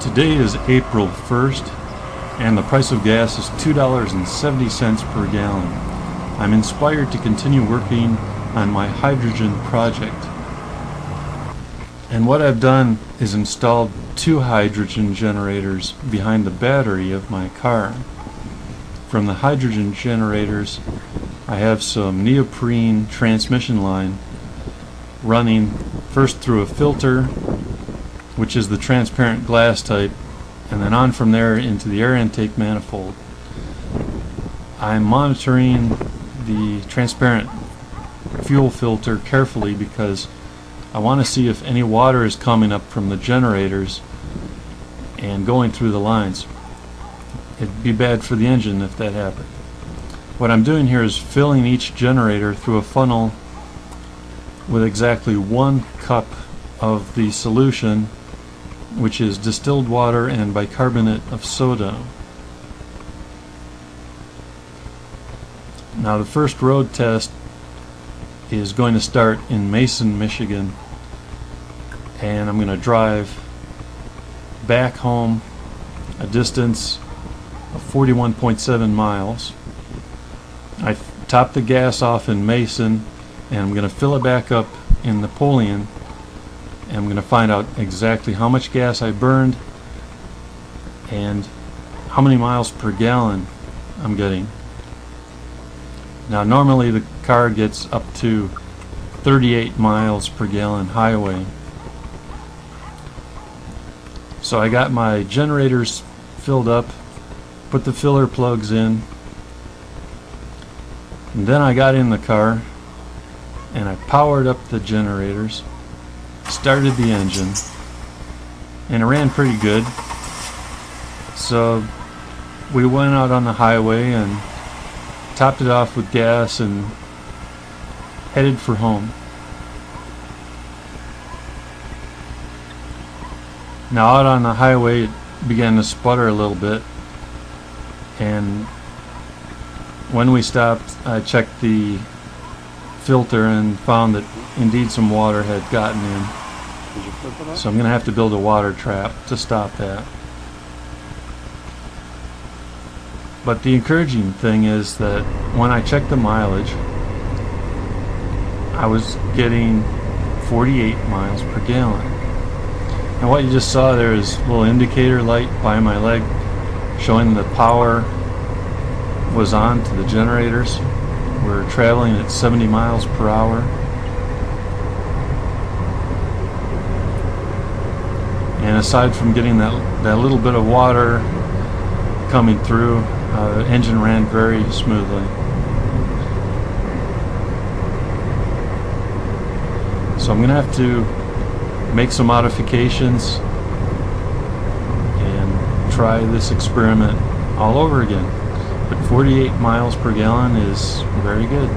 Today is April 1st, and the price of gas is $2.70 per gallon. I'm inspired to continue working on my hydrogen project. And what I've done is installed 2 hydrogen generators behind the battery of my car. From the hydrogen generators, I have some neoprene transmission line running first through a filter, which is the transparent glass type, and then on from there into the air intake manifold. I'm monitoring the transparent fuel filter carefully because I want to see if any water is coming up from the generators and going through the lines. It'd be bad for the engine if that happened. What I'm doing here is filling each generator through a funnel with exactly 1 cup of the solution, which is distilled water and bicarbonate of soda. Now the first road test is going to start in Mason, Michigan, and I'm going to drive back home a distance of 41.7 miles. I topped the gas off in Mason, and I'm going to fill it back up in Napoleon, and I'm going to find out exactly how much gas I burned and how many miles per gallon I'm getting. Now normally the car gets up to 38 miles per gallon highway. So I got my generators filled up, put the filler plugs in, and then I got in the car and I powered up the generators, started the engine, and it ran pretty good. So we went out on the highway and topped it off with gas and headed for home. Now out on the highway it began to sputter a little bit, and when we stopped I checked the filter and found that indeed some water had gotten in. Did you flip it up? So I'm going to have to build a water trap to stop that. But the encouraging thing is that when I checked the mileage, I was getting 48 miles per gallon. And what you just saw there is a little indicator light by my leg showing the power was on to the generators. We're traveling at 70 miles per hour. And aside from getting that little bit of water coming through, the engine ran very smoothly. So I'm going to have to make some modifications and try this experiment all over again. But 48 miles per gallon is very good.